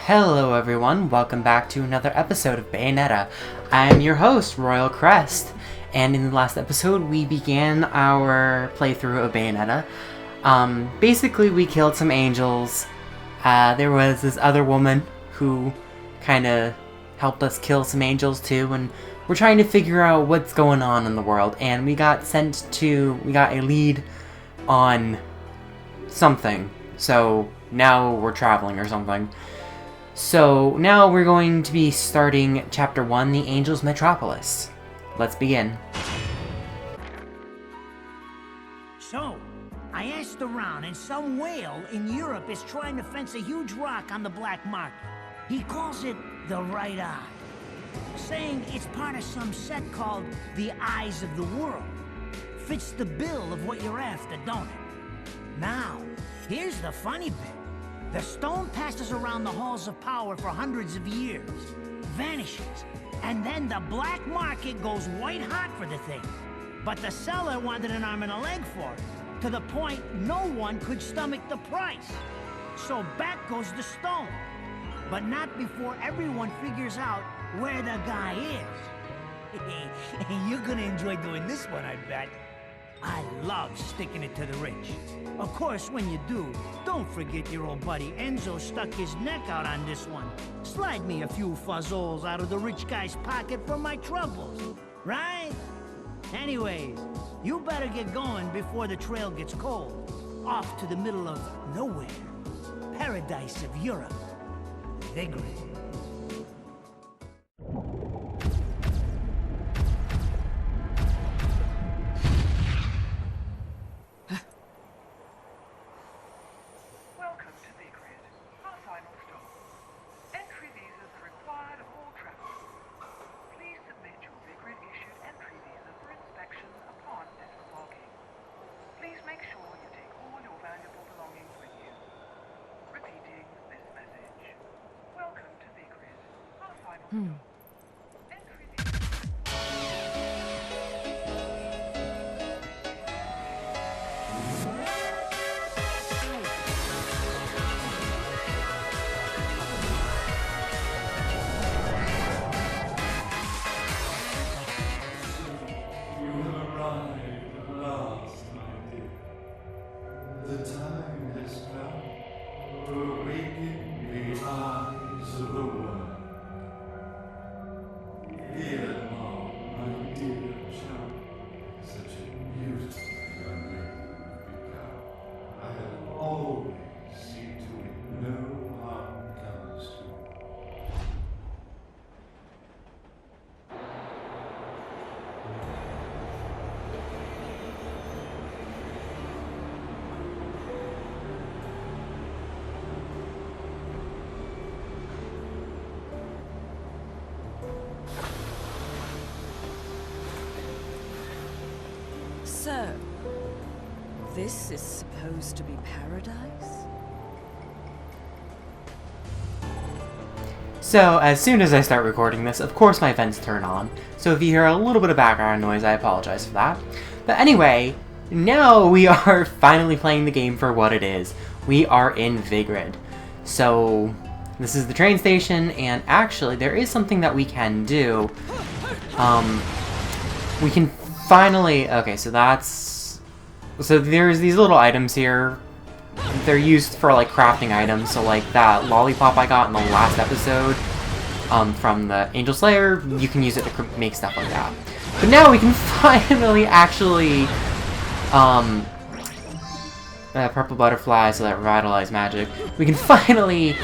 Hello everyone, welcome back to another episode of Bayonetta. I'm your host, Royal Crest, and in the last episode we began our playthrough of Bayonetta. Basically we killed some angels. There was this other woman who kinda helped us kill some angels too, and we're trying to figure out what's going on in the world, and we got a lead on something, so now we're traveling or something. So now we're going to be starting Chapter 1, The Angels' Metropolis. Let's begin. So, I asked around, and some whale in Europe is trying to fence a huge rock on the black market. He calls it the Right Eye, saying it's part of some set called the Eyes of the World. Fits the bill of what you're after, don't it? Now, here's the funny bit. The stone passes around the halls of power for hundreds of years, vanishes, and then the black market goes white hot for the thing. But the seller wanted an arm and a leg for it, to the point no one could stomach the price. So back goes the stone. But not before everyone figures out where the guy is. You're gonna enjoy doing this one, I bet. I love sticking it to the rich. Of course, when you do, don't forget your old buddy Enzo stuck his neck out on this one. Slide me a few fuzzoles out of the rich guy's pocket for my troubles, right? Anyways, you better get going before the trail gets cold. Off to the middle of nowhere. Paradise of Europe. Vigrid. Welcome to Vigrid, our final stop. Entry visas are required of all travelers. Please submit your Vigrid-issued entry visa for inspection upon disembarking. Please make sure you take all your valuable belongings with you. Repeating this message. Welcome to Vigrid, our final stop. Entry visas. You have arrived at last, my dear. The time has come to awaken the eyes of the world. Here now, my dear child, such a beautiful young lady you've become. I have always seen to it no harm comes to you. So, this is supposed to be paradise? So, as soon as I start recording this, of course my vents turn on. So if you hear a little bit of background noise, I apologize for that. But anyway, now we are finally playing the game for what it is. We are in Vigrid. So, this is the train station, and actually there is something that we can do. We can finally... Okay, so there's these little items here. They're used for, like, crafting items. So, like, that lollipop I got in the last episode from the Angel Slayer, you can use it to make stuff like that. But now we can finally actually... purple butterfly, so that revitalize magic. We can finally,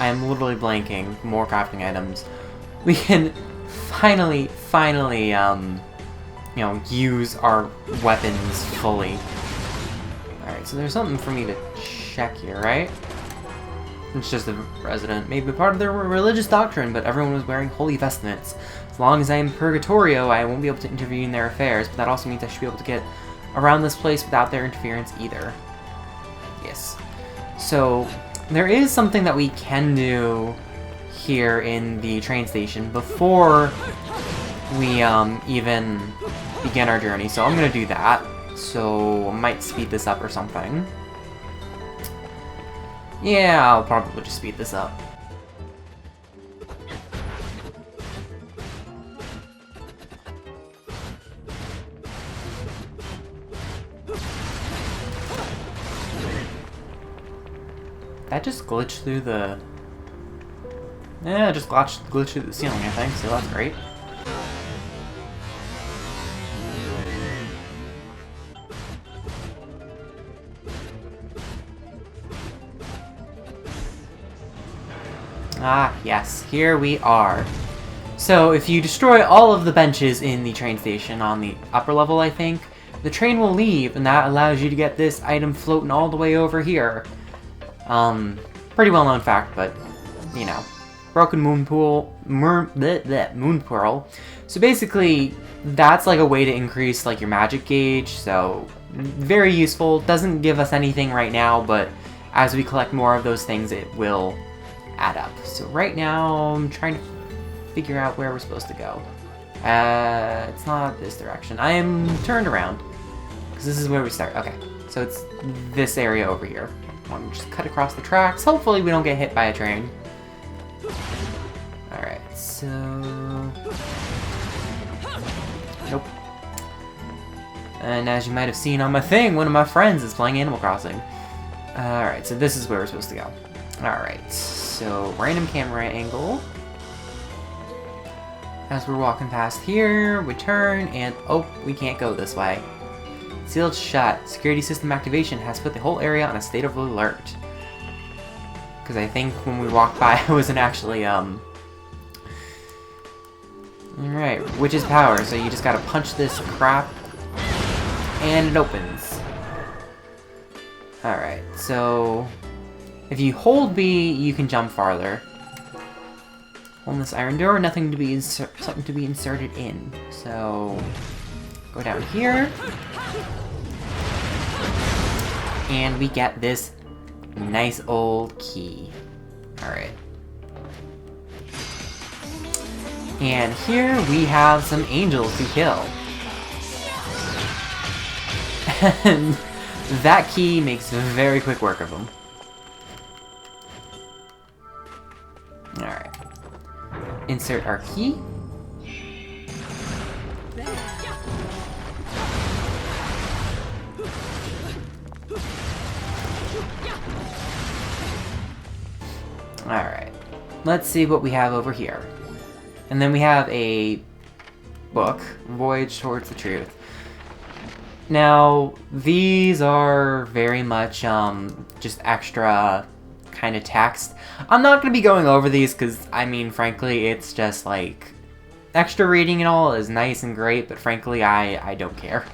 I am literally blanking. More crafting items. We can finally, you know, use our weapons fully. Alright, so there's something for me to check here, right? It's just a resident. Maybe part of their religious doctrine, but everyone was wearing holy vestments. As long as I am Purgatorio, I won't be able to intervene in their affairs, but that also means I should be able to get around this place without their interference either. Yes. So, there is something that we can do here in the train station before we even begin our journey, so I'm gonna do that. so I might speed this up or something. Yeah, I'll probably just speed this up. That just glitched through the... Yeah, just glitched through the ceiling, I think, so that's great. Ah, yes, here we are. So, if you destroy all of the benches in the train station on the upper level, I think, the train will leave, and that allows you to get this item floating all the way over here. Pretty well-known fact, but, you know. Broken moon pearl. So basically, that's like a way to increase like your magic gauge, so very useful. Doesn't give us anything right now, but as we collect more of those things, it will add up. So right now, I'm trying to figure out where we're supposed to go. It's not this direction. I am turned around, because this is where we start. Okay, so it's this area over here. I'm just cut across the tracks. Hopefully we don't get hit by a train. Alright, so... Nope. And as you might have seen on my thing, one of my friends is playing Animal Crossing. Alright, so this is where we're supposed to go. Alright, so random camera angle. As we're walking past here, we turn, and oh, we can't go this way. Sealed shut. Security system activation has put the whole area on a state of alert. Because I think when we walked by, it wasn't actually, Alright, witch's power. So you just gotta punch this crap, and it opens. Alright, so... if you hold B, you can jump farther. On this iron door, something to be inserted in. So... go down here. And we get this nice old key. Alright. And here we have some angels to kill. And that key makes very quick work of them. Alright. Insert our key. Alright, let's see what we have over here. And then we have a book, Voyage Towards the Truth. Now, these are very much just extra kind of text. I'm not going to be going over these because, I mean, frankly, it's just like extra reading and all is nice and great, but frankly, I don't care.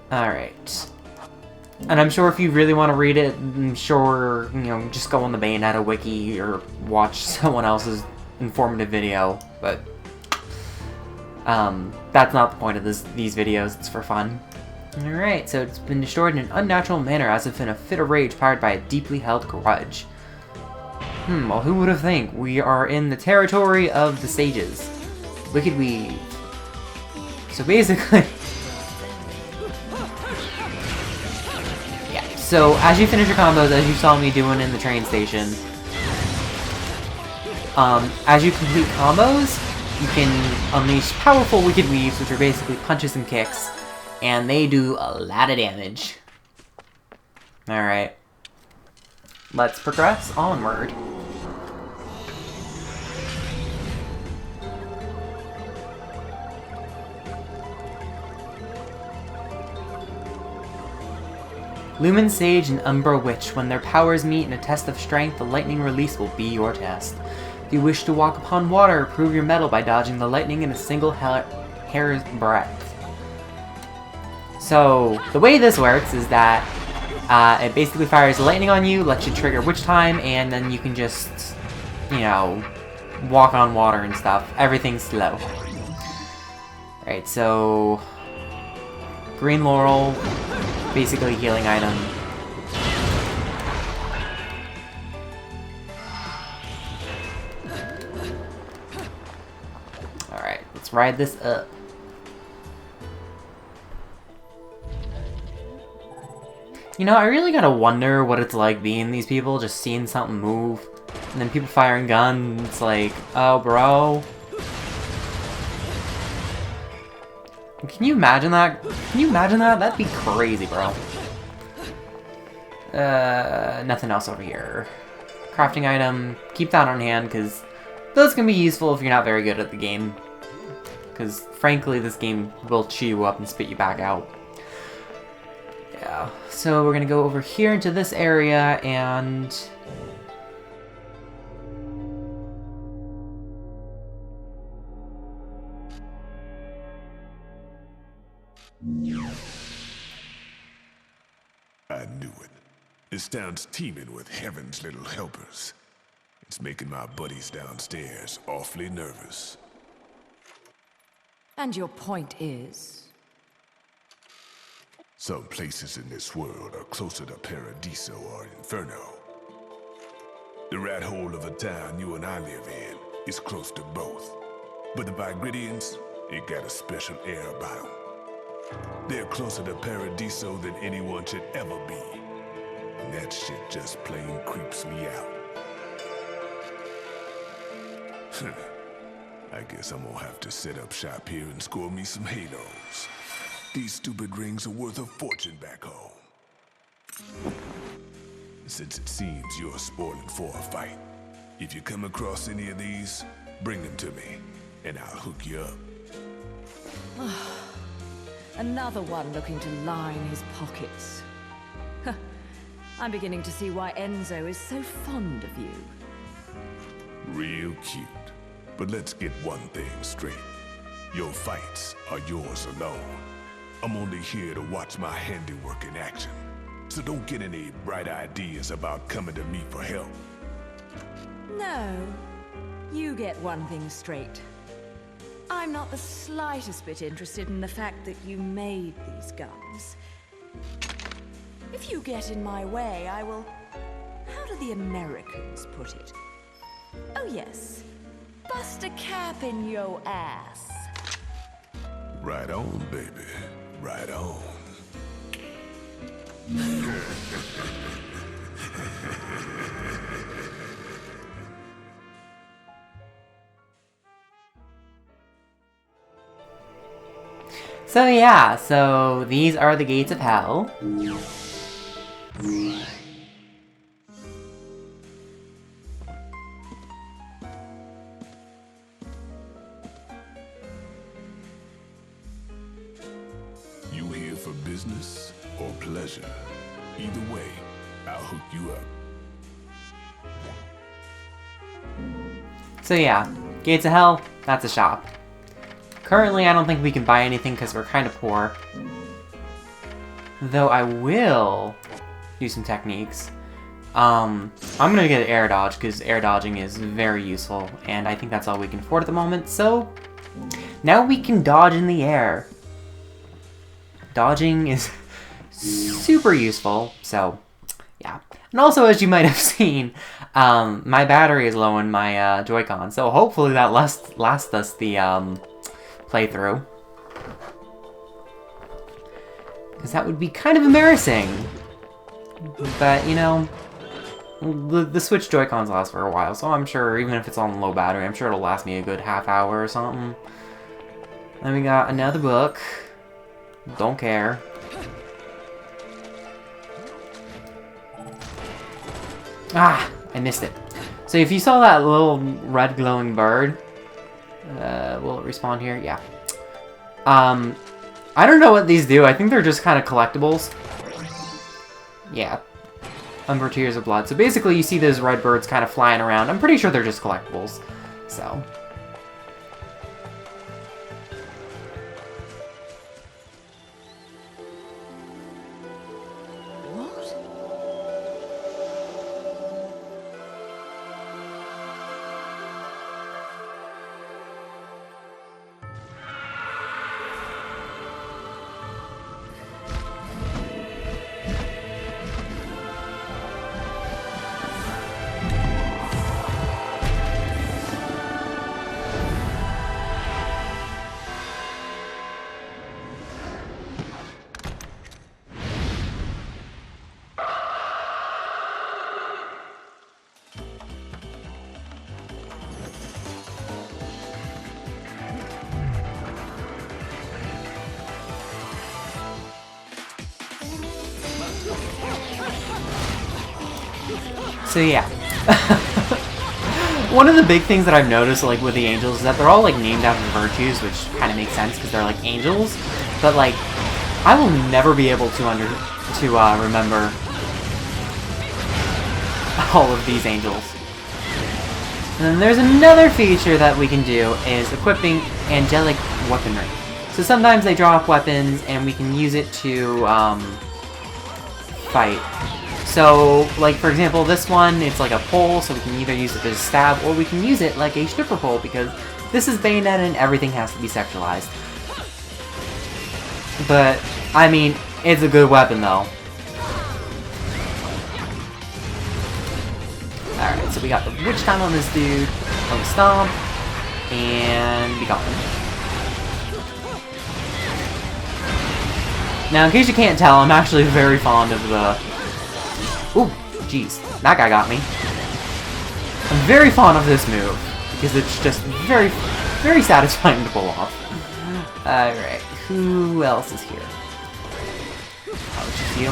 Alright. And I'm sure if you really want to read it, I'm sure, you know, just go on the Bayonetta wiki or watch someone else's informative video, but that's not the point of these videos, it's for fun. Alright, so it's been destroyed in an unnatural manner as if in a fit of rage powered by a deeply held grudge. Well, who would have think? We are in the territory of the sages. Wicked Weave. So basically... So, as you finish your combos, as you saw me doing in the train station, as you complete combos, you can unleash powerful Wicked Weaves, which are basically punches and kicks, and they do a lot of damage. Alright. Let's progress onward. Lumen Sage and Umbra Witch, when their powers meet in a test of strength, the lightning release will be your test. If you wish to walk upon water, prove your mettle by dodging the lightning in a single hair's breadth. So, the way this works is that it basically fires lightning on you, lets you trigger Witch Time, and then you can just, you know, walk on water and stuff. Everything's slow. Alright, so... Green Laurel... basically healing item. Alright, let's ride this up. You know, I really gotta wonder what it's like being these people, just seeing something move, and then people firing guns. It's like, oh, bro. Can you imagine that? Can you imagine that? That'd be crazy, bro. Nothing else over here. Crafting item, keep that on hand, because those can be useful if you're not very good at the game. Because, frankly, this game will chew you up and spit you back out. Yeah, so we're gonna go over here into this area, and... I knew it. This town's teeming with heaven's little helpers. It's making my buddies downstairs awfully nervous. And your point is? Some places in this world are closer to Paradiso or Inferno. The rat hole of a town you and I live in is close to both. But the Vigridians, it got a special air about them. They're closer to Paradiso than anyone should ever be. And that shit just plain creeps me out. I guess I'm gonna have to set up shop here and score me some halos. These stupid rings are worth a fortune back home. Since it seems you're spoiling for a fight, if you come across any of these, bring them to me, and I'll hook you up. Another one looking to line his pockets. I'm beginning to see why Enzo is so fond of you. Real cute. But let's get one thing straight. Your fights are yours alone. I'm only here to watch my handiwork in action. So don't get any bright ideas about coming to me for help. No. You get one thing straight. I'm not the slightest bit interested in the fact that you made these guns. If you get in my way, I will... How do the Americans put it? Oh yes. Bust a cap in your ass. Right on, baby. Right on. So yeah, so these are the gates of hell. You here for business or pleasure? Either way, I'll hook you up. So yeah, gates of hell, that's a shop. Currently, I don't think we can buy anything because we're kind of poor. Though I will do some techniques. I'm gonna get air dodge because air dodging is very useful, and I think that's all we can afford at the moment. So now we can dodge in the air. Dodging is super useful. So yeah, and also as you might have seen, my battery is low in my Joy-Con, so hopefully that lasts us the playthrough. Because that would be kind of embarrassing. But, you know, the Switch Joy-Cons last for a while, so I'm sure, even if it's on low battery, I'm sure it'll last me a good half hour or something. Then we got another book. Don't care. Ah! I missed it. So if you saw that little red glowing bird, will it respawn here? Yeah. I don't know what these do. I think they're just kind of collectibles. Yeah. Umber Tears of Blood. So basically you see those red birds kind of flying around. I'm pretty sure they're just collectibles. So... So yeah. One of the big things that I've noticed, like, with the angels is that they're all, like, named after virtues, which kind of makes sense because they're, like, angels. But, like, I will never be able to remember all of these angels. And then there's another feature that we can do is equipping angelic weaponry. So sometimes they drop weapons and we can use it to fight. So, like, for example, this one, it's like a pole, so we can either use it as a stab, or we can use it like a stripper pole, because this is Bayonetta and everything has to be sexualized. But, I mean, it's a good weapon, though. Alright, so we got the witch time on this dude, on the stomp, and be gone. Now, in case you can't tell, I'm actually very fond of the... Ooh, jeez, that guy got me. I'm very fond of this move, because it's just very, very satisfying to pull off. Alright, who else is here? Oh, it's just you.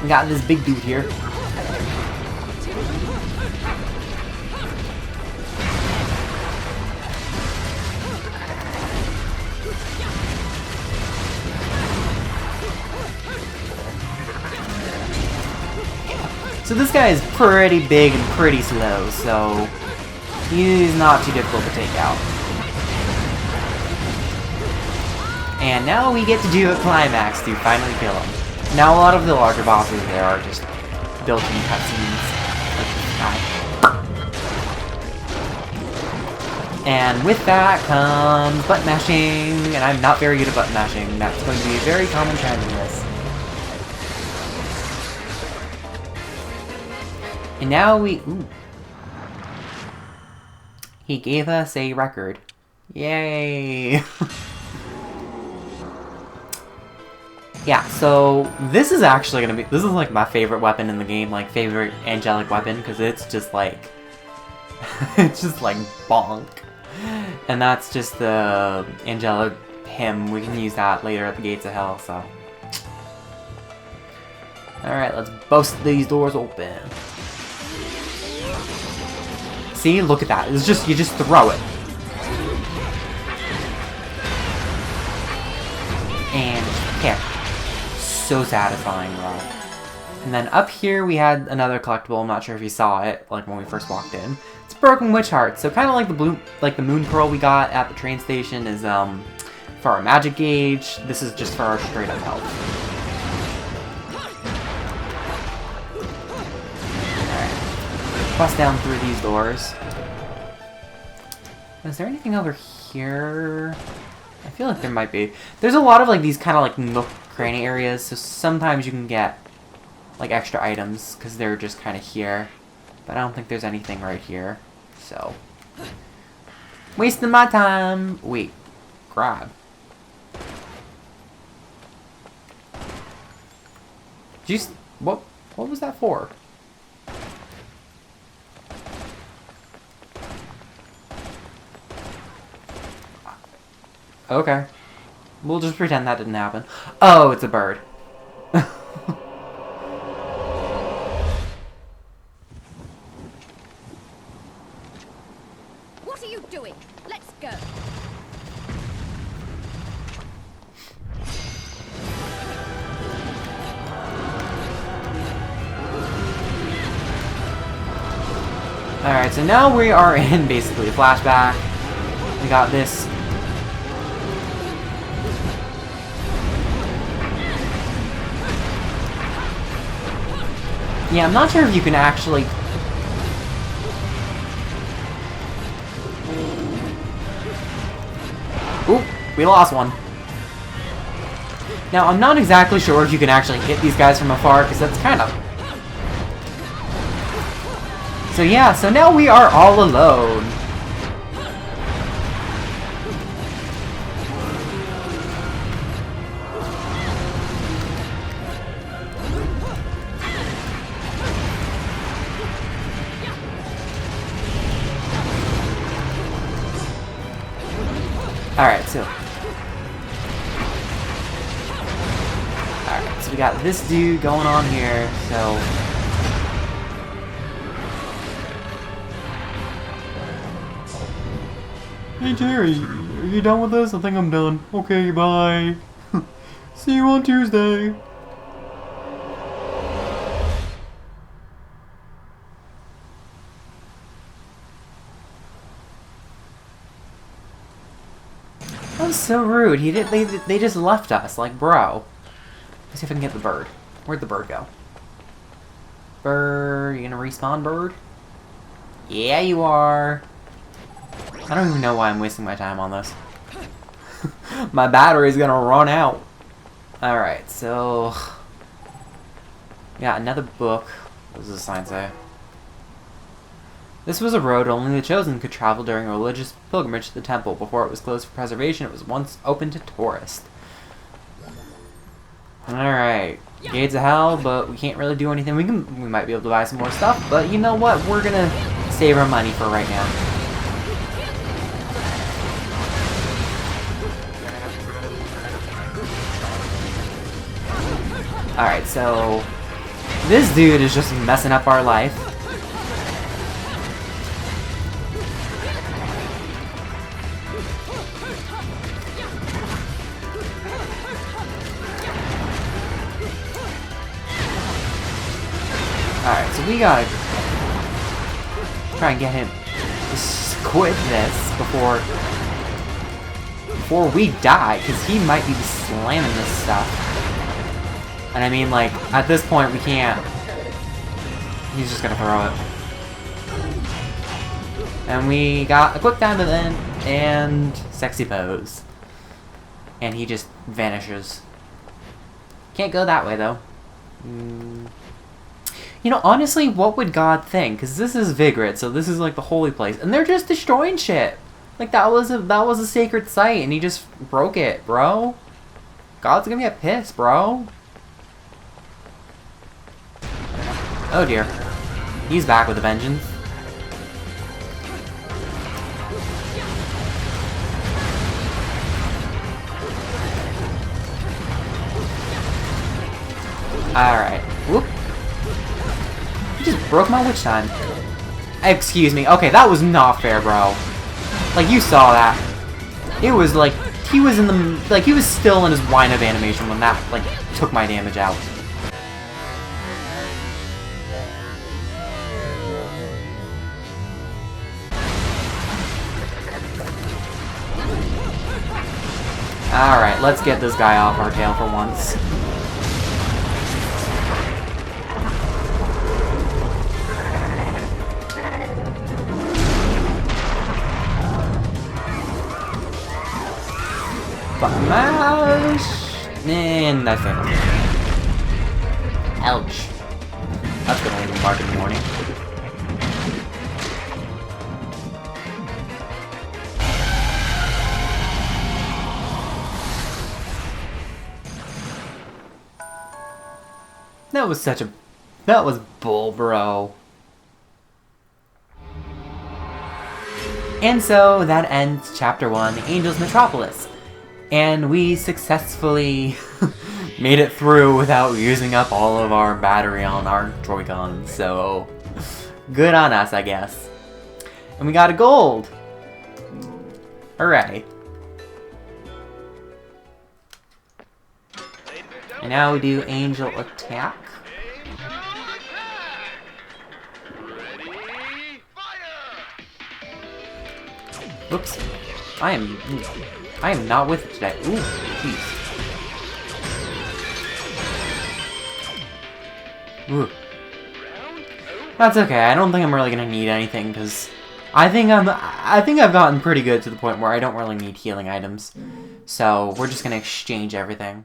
We got this big dude here. So this guy is pretty big and pretty slow, so he's not too difficult to take out. And now we get to do a climax to finally kill him. Now a lot of the larger bosses there are just built-in cutscenes. Like this guy. And with that comes button mashing, and I'm not very good at button mashing. That's going to be a very common trend in this. And now we... Ooh. He gave us a record. Yay! Yeah, so this is actually gonna be... This is like my favorite weapon in the game, like favorite angelic weapon, because it's just like... it's just like bonk. And that's just the angelic hymn. We can use that later at the gates of hell, so... Alright, let's bust these doors open. See, look at that. It's just, you just throw it. And here. So satisfying, bro. And then up here we had another collectible. I'm not sure if you saw it, like when we first walked in. It's a broken witch heart. So kind of like the moon pearl we got at the train station is for our magic gauge. This is just for our straight up health. Alright. Bust down through these doors. Is there anything over here? I feel like there might be. There's a lot of like these kind of like nook cranny areas, so sometimes you can get like extra items because they're just kind of here. But I don't think there's anything right here. So wasting my time. Wait, grab. Jeez, what was that for? Okay. We'll just pretend that didn't happen. Oh, it's a bird. What are you doing? Let's go. Alright, so now we are in basically a flashback. We got this. Yeah, I'm not sure if you can actually... Ooh, we lost one. Now, I'm not exactly sure if you can actually hit these guys from afar, because that's kind of... So yeah, so now we are all alone. Alright, so we got this dude going on here, so hey Jerry, are you done with this? I think I'm done. Okay, bye. See you on Tuesday. That was so rude. They just left us. Like, bro. Let's see if I can get the bird. Where'd the bird go? Bird, you gonna respawn, bird? Yeah, you are. I don't even know why I'm wasting my time on this. My battery's gonna run out. Alright, so... yeah, another book. What does the sign say? This was a road only the chosen could travel during a religious pilgrimage to the temple. Before it was closed for preservation, it was once open to tourists. Alright. Gates of hell, but we can't really do anything. We might be able to buy some more stuff, but you know what? We're gonna save our money for right now. Alright, so this dude is just messing up our life. Alright, so we gotta try and get him to quit this before we die, because he might be slamming this stuff. And I mean, like, at this point we can't. He's just gonna throw it. And we got a quick time event and sexy pose. And he just vanishes. Can't go that way though. You know, honestly, what would God think? Because this is Vigrid, so this is like the holy place, and they're just destroying shit. Like that was a sacred site, and he just broke it, bro. God's gonna get pissed, bro. Oh dear, he's back with a vengeance. All right, whoop. Just broke my witch time. Excuse me. Okay, that was not fair, bro. Like, you saw that. It was like, he was in the, like, he was still in his wind-up animation when that, like, took my damage out. Alright, let's get this guy off our tail for once. Mash! And I failed. Ouch. That's gonna leave me bark in the morning. That was such a... that was bull, bro. And so, that ends Chapter 1, The Angel's Metropolis. And we successfully made it through without using up all of our battery on our Joy-Con, so good on us, I guess. And we got a gold! Hooray. And now we do Angel Attack. Whoops. I am not with it today. Ooh, jeez. Ooh. That's okay. I don't think I'm really gonna need anything because I think I've gotten pretty good to the point where I don't really need healing items. So we're just gonna exchange everything.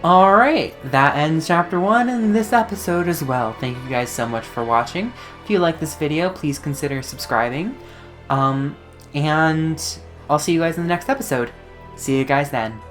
Alright, that ends Chapter 1 and this episode as well. Thank you guys so much for watching. If you like this video, please consider subscribing. And I'll see you guys in the next episode. See you guys then.